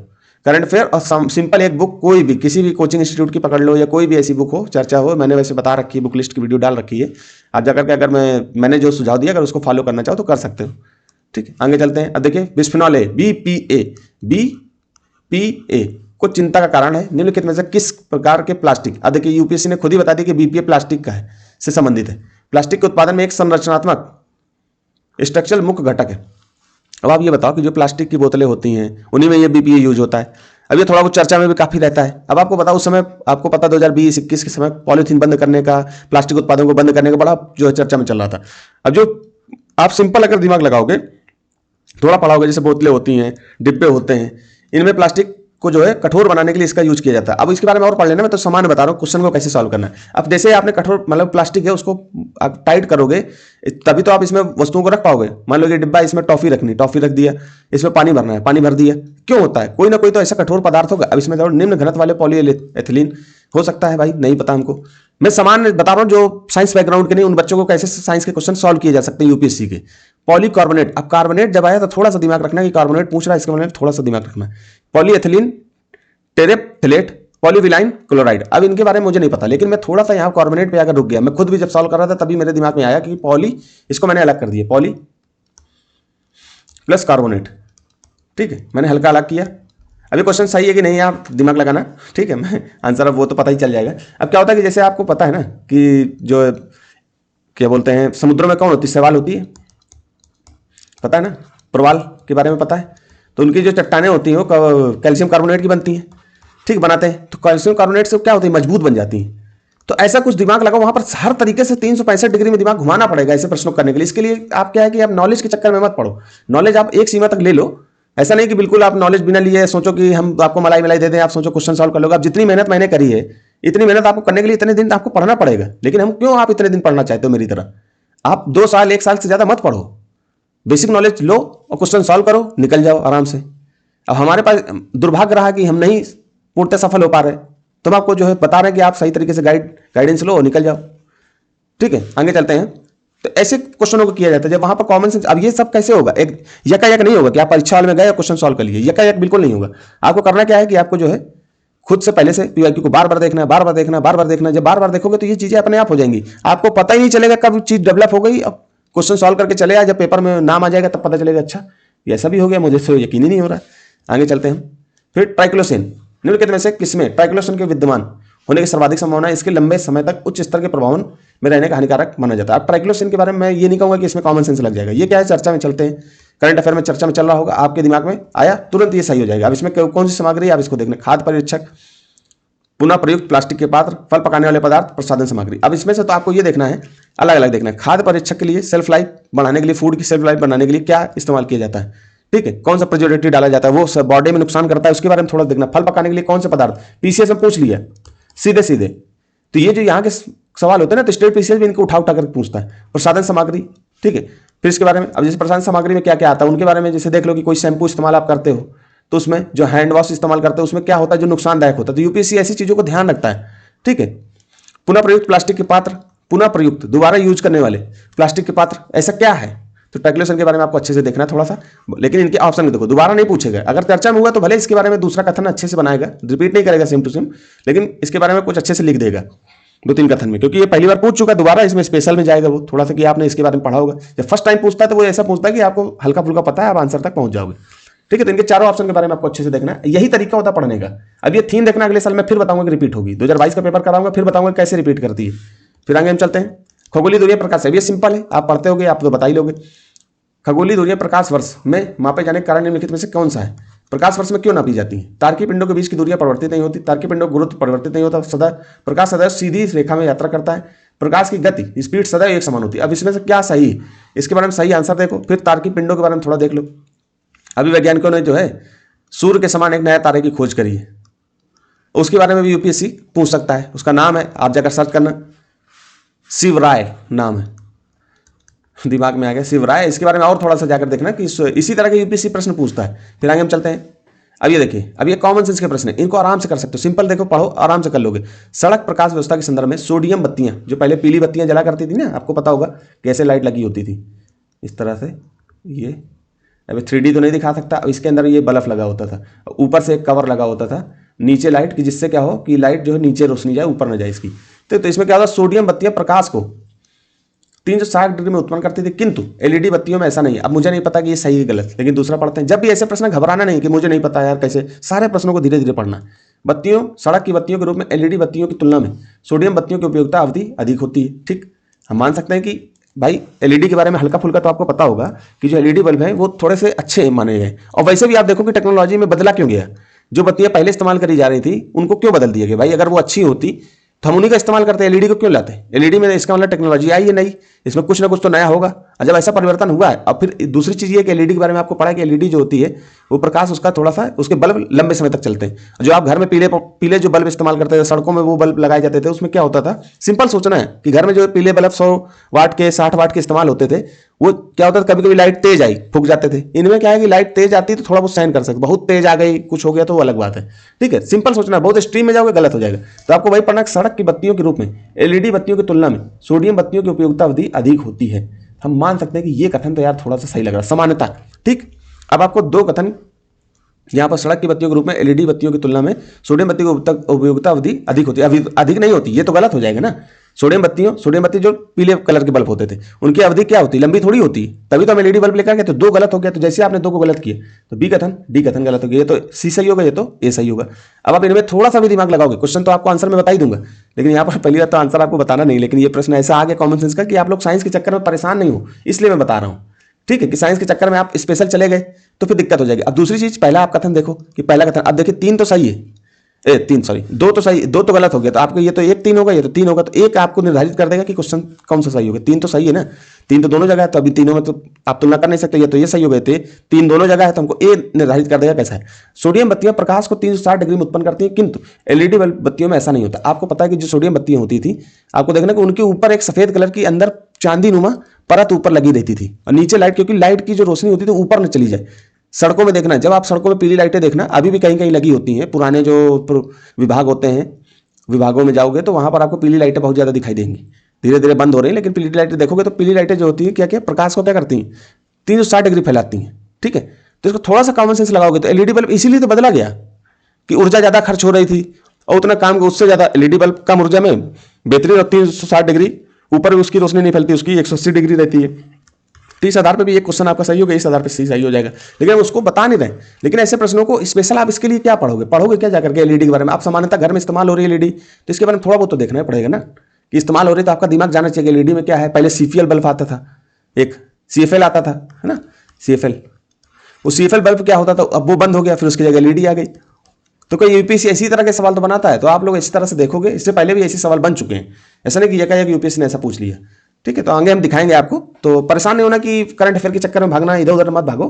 करंट अफेयर और सिंपल एक बुक, कोई भी किसी भी कोचिंग इंस्टीट्यूट की पकड़ लो, या कोई भी ऐसी बुक हो, चर्चा हो, मैंने वैसे बता रखी है, बुक लिस्ट की वीडियो डाल रखी है, आप जाकर के अगर मैंने जो सुझाव दिया अगर उसको फॉलो करना चाहो तो कर सकते हो। ठीक है, आगे चलते हैं। अब देखिए बिस्फेनॉल ए, बीपीए कुछ चिंता का कारण है, निम्नलिखित में से किस प्रकार के प्लास्टिक। अब देखिए यूपीएससी ने खुद ही बता दी कि बीपीए प्लास्टिक का है, से संबंधित है। प्लास्टिक के उत्पादन में एक संरचनात्मक स्ट्रक्चरल मुख्य घटक है। अब आप ये बताओ कि जो प्लास्टिक की बोतलें होती हैं उन्हीं में ये बीपीए यूज होता है। अब ये थोड़ा कुछ चर्चा में भी काफी रहता है। अब आपको बताओ, उस समय आपको पता 2020-21 के समय पॉलीथीन बंद करने का, प्लास्टिक उत्पादन को बंद करने का बड़ा जो है चर्चा में चल रहा था। अब जो आप सिंपल अगर दिमाग लगाओगे, थोड़ा पढ़ाओगे, जैसे बोतलें होती हैं, डिब्बे होते हैं, इनमें प्लास्टिक को जो है कठोर बनाने के लिए इसका यूज किया जाता है। अब इसके बारे में और पढ़ लेना, मैं तो सामान्य बता रहा हूँ क्वेश्चन को कैसे सॉल्व करना है। अब जैसे आपने कठोर मतलब प्लास्टिक है उसको आप टाइट करोगे तभी तो आप इसमें वस्तुओं को रख पाओगे। मान लो ये डिब्बा, इसमें टॉफी रखनी, टॉफी रख दिया, इसमें पानी भरना है, पानी भर दिया, क्यों होता है, कोई ना कोई तो ऐसा कठोर पदार्थ होगा। अब इसमें निम्न घनत्व वाले पॉलीएथिलीन हो सकता है, भाई नहीं पता हमको, मैं सामान्य बता रहा हूं जो साइंस बैकग्राउंड के नहीं, उन बच्चों को कैसे साइंस के क्वेश्चन सॉल्व किए जा सकते हैं यूपीएससी के। पॉलीकार्बोनेट, अब कार्बोनेट जब आया तो थोड़ा सा दिमाग रखना कि कार्बोनेट पूछ रहा है, इसके बारे में थोड़ा सा दिमाग रखना। Polyethylene, terephthalate, polyvinyl chloride. अब इनके बारे में मुझे नहीं पता, लेकिन मैं थोड़ा सा यहाँ कार्बोनेट पे आकर रुक गया। मैं खुद भी जब सॉल्व कर रहा था तभी मेरे दिमाग में आया कि पॉली, इसको मैंने अलग कर दिया, पॉली प्लस कार्बोनेट। ठीक है, मैंने हल्का अलग किया। अभी क्वेश्चन सही है कि नहीं आप दिमाग लगाना, ठीक है, मैं आंसर अब वो तो पता ही चल जाएगा। अब क्या होता है कि जैसे आपको पता है ना कि जो क्या बोलते हैं समुद्रों में कौन होती है, शैवाल होती है, पता है ना, प्रवाल के बारे में पता है। तो उनकी जो चट्टानें होती हैं वो कैल्शियम कार्बोनेट की बनती हैं, ठीक, बनाते हैं तो कैल्शियम कार्बोनेट से क्या होती है, मजबूत बन जाती हैं। तो ऐसा कुछ दिमाग लगाओ, वहां पर हर तरीके से 365 डिग्री में दिमाग घुमाना पड़ेगा ऐसे प्रश्नों करने के लिए। इसके लिए आप क्या है कि आप नॉलेज के चक्कर में मत पड़ो, नॉलेज आप एक सीमा तक ले लो। ऐसा नहीं कि बिल्कुल आप नॉलेज बिना लिए सोचो कि हम आपको मलाई मलाई दे दें, आप सोचो क्वेश्चन सॉल्व कर लोगे। आप जितनी मेहनत मैंने करी है, इतनी मेहनत आपको करने के लिए इतने दिन आपको पढ़ना पड़ेगा। लेकिन हम क्यों आप इतने दिन पढ़ना चाहते हो मेरी तरह, आप 2 साल 1 साल से ज्यादा मत पढ़ो, बेसिक नॉलेज लो और क्वेश्चन सॉल्व करो, निकल जाओ आराम से। अब हमारे पास दुर्भाग्य रहा कि हम नहीं पूर्णतः सफल हो पा रहे, तो हम आपको जो है बता रहे हैं कि आप सही तरीके से गाइडेंस लो और निकल जाओ। ठीक है, आगे चलते हैं। तो ऐसे क्वेश्चनों को किया जाता है जब वहां पर कॉमन सेंस। अब ये सब कैसे होगा, एक यकायक नहीं होगा कि आप परीक्षा हॉल में गए और क्वेश्चन सॉल्व कर लिए, यकायक बिल्कुल नहीं होगा। आपको करना क्या है कि आपको जो है खुद से पहले से पीवाईक्यू को बार बार देखना है, बार बार देखना है, बार बार देखना है। जब बार बार देखोगे तो ये चीजें अपने आप हो जाएंगी, आपको पता ही नहीं चलेगा कब चीज डेवलप हो गई। अब क्वेश्चन सॉल्व करके चले आए, जब पेपर में नाम आ जाएगा तब पता चलेगा अच्छा ये ऐसा भी हो गया, मुझे तो यकीन ही नहीं हो रहा। आगे चलते हैं। फिर ट्राइक्लोसिन, निम्नलिखित में से किसमें ट्राइक्लोसिन के विद्यमान होने की सर्वाधिक संभावना है, इसके लंबे समय तक उच्च स्तर के प्रभाव में रहने का हानिकारक माना जाता है। अब ट्राइक्लोसिन के बारे में मैं ये नहीं कहूंगा कि इसमें कॉमन सेंस लग जाएगा, ये क्या है चर्चा में चलते हैं, करंट अफेयर में चर्चा में चल रहा होगा, आपके दिमाग में आया तुरंत ये सही हो जाएगा। अब इसमें कौन सी सामग्री, आप इसको देखना, खाद्य परीक्षक, पुनः प्रयुक्त प्लास्टिक के पात्र, फल पकाने वाले पदार्थ, प्रसाधन सामग्री। अब इसमें से तो आपको ये देखना है, अलग अलग देखना है। खाद्य परीक्षक के लिए सेल्फ लाइफ बढ़ाने के लिए, फूड की सेल्फ लाइफ बढ़ाने के लिए क्या इस्तेमाल किया जाता है, ठीक है, कौन सा प्रिजर्वेटिव डाला जाता है, वो बॉडी में नुकसान करता है, उसके बारे में थोड़ा देखना। फल पकाने के लिए कौन से पदार्थ, पीसीएस में पूछ लिया सीधे सीधे। तो ये जो यहाँ के सवाल होते हैं ना, तो स्टेट पीसीएस भी इनको उठा उठा कर पूछता है। प्रसाधन सामग्री, ठीक है, फिर इसके बारे में, अब जैसे प्रसाधन सामग्री में क्या क्या आता है उनके बारे में, जैसे देख लो कि कोई शैम्पू इस्तेमाल आप करते हो तो उसमें जो हैंड वॉश इस्तेमाल करते हो उसमें क्या होता है जो नुकसानदायक होता है, तो यूपीएससी ऐसी चीजों को ध्यान रखता है। ठीक है, पुनः प्रयुक्त प्लास्टिक के पात्र, पुनः प्रयुक्त दोबारा यूज करने वाले प्लास्टिक के पात्र, ऐसा क्या है, तो ट्राइक्लोसिन के बारे में आपको अच्छे से देखना है थोड़ा सा। लेकिन इनके ऑप्शन में देखो, दोबारा नहीं पूछेगा, अगर चर्चा में हुआ तो भले इसके बारे में दूसरा कथन अच्छे से बनाएगा, रिपीट नहीं करेगा सेम टू सेम, लेकिन इसके बारे में कुछ अच्छे से लिख देगा। 2-3 कथन में, क्योंकि ये पहली बार पूछ चुका है, दोबारा इसमें स्पेशल में जाएगा वो, थोड़ा सा कि आपने इसके बारे में पढ़ा होगा। जब फर्स्ट टाइम पूछता है तो वो ऐसा पूछता है कि आपको हल्का फुल्का पता है, आप आंसर तक पहुंच जाओगे। ठीक है, तो इनके चारों ऑप्शन के बारे में आपको अच्छे से देखना है, यही तरीका होता है पढ़ने का। अब ये थीम देखना, अगले साल मैं फिर बताऊंगा कि रिपीट होगी, 2022 का पेपर कराऊंगा, फिर बताऊंगा कैसे रिपीट करती है। फिर आगे हम चलते हैं। खगोलीय दूरियां प्रकाश से, ये सिंपल है, आप पढ़ते होगे, आप तो बता ही लोगे। खगोलीय दूरियां प्रकाश वर्ष में मापे जाने के कारण निम्नलिखित में से कौन सा है? प्रकाश वर्ष में क्यों नापी जाती है? तारकीय पिंडों के बीच की दूरियां परिवर्तित नहीं होती, तारकीय पिंडों का गुरुत्व परिवर्तित नहीं होता, सदा प्रकाश सदैव सीधी रेखा में यात्रा करता है, प्रकाश की गति स्पीड सदैव एक समान होती है। अब इसमें से क्या सही है, इसके बारे में सही आंसर देखो, फिर तारकीय पिंडों के बारे में थोड़ा देख लो। अभी वैज्ञानिकों ने जो है सूर्य के समान एक नया तारे की खोज करी है, उसके बारे में भी यूपीएससी पूछ सकता है। उसका नाम है, आप जाकर सर्च करना, शिवराय नाम है, दिमाग में आ गया शिवराय। इसके बारे में और थोड़ा सा जाकर देखना कि इसी तरह के यूपीएससी प्रश्न पूछता है। फिर आगे हम चलते हैं। अब ये देखिए, अब ये कॉमन सेंस के प्रश्न है, इनको आराम से कर सकते हो, सिंपल देखो, पढ़ो, आराम से कर लोगे। सड़क प्रकाश व्यवस्था के संदर्भ में सोडियम बत्तियां, जो पहले पीली बत्तियां जला करती थी ना, आपको पता होगा कैसे लाइट लगी होती थी, इस तरह से। ये अभी 3D तो नहीं दिखा सकता, अब इसके अंदर ये बल्ब लगा होता था, ऊपर से एक कवर लगा होता था, नीचे लाइट, कि जिससे क्या हो कि लाइट जो है नीचे रोशनी जाए, ऊपर न जाए इसकी। तो इसमें क्या होता है, सोडियम बत्तियां प्रकाश को 360 डिग्री में उत्पन्न करती थी, किंतु एलईडी बत्तियों में ऐसा नहीं है। अब मुझे नहीं पता कि ये सही है गलत, लेकिन दूसरा पढ़ते हैं। जब भी ऐसे प्रश्न, घबराना नहीं कि मुझे नहीं पता यार कैसे, सारे प्रश्नों को धीरे धीरे पढ़ना। बत्तियों, सड़क की बत्तियों के रूप में एलईडी बत्तियों की तुलना में सोडियम बत्तियों की उपयोगिता अवधि अधिक होती है। ठीक, हम मान सकते हैं कि भाई एलईडी के बारे में हल्का फुल्का तो आपको पता होगा कि जो एलईडी बल्ब है वो थोड़े से अच्छे माने गए। और वैसे भी आप देखो कि टेक्नोलॉजी में बदला क्यों गया, जो बत्तियां पहले इस्तेमाल करी जा रही थी उनको क्यों बदल दिया गया? भाई अगर वो अच्छी होती तो हम उन्हीं का इस्तेमाल करते, एलईडी को क्यों लाते? एलईडी में इसका मतलब टेक्नोलॉजी आई है नई, इसमें कुछ ना कुछ तो नया होगा। और जब ऐसा परिवर्तन हुआ है, अब फिर दूसरी चीज ये कि एलईडी के बारे में आपको पढ़ा है कि एलईडी जो होती है वो प्रकाश उसका थोड़ा सा, उसके बल्ब लंबे समय तक चलते हैं। जो आप घर में पीले पीले जो बल्ब इस्तेमाल करते थे, सड़कों में वो बल्ब लगाए जाते थे, उसमें क्या होता था, सिंपल सोचना है कि घर में जो पीले बल्ब 100 वाट के 60 वाट के इस्तेमाल होते थे, वो क्या होता था, कभी कभी लाइट तेज आई, फूक जाते थे। इनमें क्या है कि लाइट तेज आती तो थोड़ा बहुत सहन कर सकते, बहुत तेज आ गई, कुछ हो गया तो वो अलग बात है। ठीक है, सिंपल सोचना है, बहुत एक्सट्रीम में जाओगे गलत हो जाएगा। तो आपको वही पढ़ना, सड़क की बत्तियों के रूप में एलईडी बत्तियों की तुलना में सोडियम बत्तियों की उपयोगिता अवधि अधिक होती है। हम मान सकते हैं कि ये कथन तो यार थोड़ा सा सही लग रहा है, समानता। ठीक, अब आपको दो कथन यहाँ पर, सड़क की बत्तियों के रूप में एलईडी बत्तियों की तुलना में सोडियम बत्ती की उपयोगिता अवधि अधिक होती है, अधिक नहीं होती, ये तो गलत हो जाएगा ना। सोडियम बत्ती जो पीले कलर के बल्ब होते थे, उनकी अवधि क्या होती, लंबी थोड़ी होती, तभी तो हम एलईडी बल्ब लेकर गए। तो दो गलत हो गया, तो जैसे आपने दो को गलत किया तो बी कथन डी कथन गलत हो गया, ये तो सी सही होगा, ये तो ए सही होगा। अब आप इनमें थोड़ा सा भी दिमाग लगाओगे, क्वेश्चन तो आपको आंसर में बता ही दूंगा, लेकिन यहाँ पर पहली बात तो आंसर आपको बताना नहीं, लेकिन ये प्रश्न ऐसा आ गया कॉमन सेंस का कि आप लोग साइंस के चक्कर में परेशान नहीं हो, इसलिए मैं बता रहा हूँ। ठीक है, कि साइंस के चक्कर में आप स्पेशल चले गए तो फिर दिक्कत हो जाएगी। अब दूसरी चीज, पहला आप कथन देखो कि पहला कथन, अब देखिए 3 तो सही है, दो तो सही, दो तो गलत हो गया, तो आपको ये तो एक 3 होगा, ये तो 3 होगा, तो एक आपको निर्धारित कर देगा कि क्वेश्चन कौन सा सही होगा। 3 तो सही है ना, 3 तो दोनों जगह है, तो अभी तीनों में तो आप तुलना कर नहीं सकते, ये तो ये सही हो गए थे, 3 दोनों जगह है, तो हमको ए निर्धारित कर देगा कैसा है। सोडियम बत्तियां प्रकाश को 360 डिग्री में उत्पन्न करती है, किंतु एलईडी बत्तियों में ऐसा नहीं होता। आपको पता है कि जो सोडियम बत्तियां होती थी, आपको देखना कि उनके ऊपर एक सफेद कलर की अंदर चांदी नुमा परत ऊपर लगी रहती थी, और नीचे लाइट, क्योंकि लाइट की जो रोशनी होती थी ऊपर न चली जाए। सड़कों में देखना, जब आप सड़कों में पीली लाइटें देखना, अभी भी कहीं कहीं लगी होती हैं, पुराने जो विभाग होते हैं, विभागों में जाओगे तो वहां पर आपको पीली लाइटें बहुत ज्यादा दिखाई देंगी। धीरे धीरे बंद हो रही है, लेकिन पीली लाइटें देखोगे तो पीली लाइटें जो होती हैं क्या क्या प्रकाश को क्या करती हैं, 360 डिग्री फैलाती हैं। ठीक है, तो इसको थोड़ा सा कॉमन सेंस लगाओगे तो एलईडी बल्ब इसीलिए तो बदला गया कि ऊर्जा ज्यादा खर्च हो रही थी, और उतना काम, उससे ज्यादा एलईडी बल्ब कम ऊर्जा में बेहतरीन, 360 डिग्री ऊपर उसकी रोशनी नहीं फैलती, उसकी 180 डिग्री रहती है। तो इस आधार पे भी एक क्वेश्चन आपका सही होगा, इस आधार पे सही हो जाएगा, लेकिन हम उसको बता नहीं रहे। लेकिन ऐसे प्रश्नों को स्पेशल आप इसके लिए क्या पढ़ोगे क्या जाकर के एलईडी के बारे में? आप सामान्यतः घर में इस्तेमाल हो रही है एलईडी, तो इसके बारे में थोड़ा बहुत तो देखना पड़ेगा ना कि इस्तेमाल हो रही है, तो आपका दिमाग जाना चाहिए एलईडी में क्या है। पहले सीपीएल बल्ब आता था, एक सीएफएल आता था, है ना, सीएफएल, वो सीएफएल बल्ब क्या होता था, अब वो बंद हो गया, फिर उसकी जगह एलईडी आ गई। तो कोई यूपीएससी इसी तरह के सवाल तो बनाता है, तो आप लोग इसी तरह से देखोगे, इससे पहले भी ऐसे सवाल बन चुके हैं, ऐसा नहीं कि एकाएक यूपीएससी ने ऐसा पूछ लिया। ठीक है, तो आगे हम दिखाएंगे आपको, तो परेशान नहीं होना कि करंट अफेयर के चक्कर में भागना, इधर उधर मत भागो।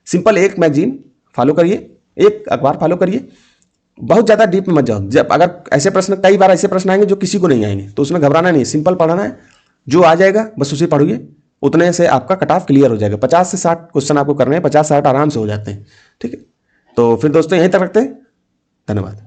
सिंपल एक मैगजीन फॉलो करिए, एक अखबार फॉलो करिए, बहुत ज्यादा डीप में मत जाओ। जब अगर ऐसे प्रश्न, कई बार ऐसे प्रश्न आएंगे जो किसी को नहीं आएंगे, तो उसमें घबराना नहीं, सिंपल पढ़ना है, जो आ जाएगा बस उसे पढ़िए, उतने से आपका कट ऑफ क्लियर हो जाएगा। 50 से 60 क्वेश्चन आपको करने हैं, 50-60 आराम से हो जाते हैं। ठीक है, तो फिर दोस्तों यहीं तक रखते हैं, धन्यवाद।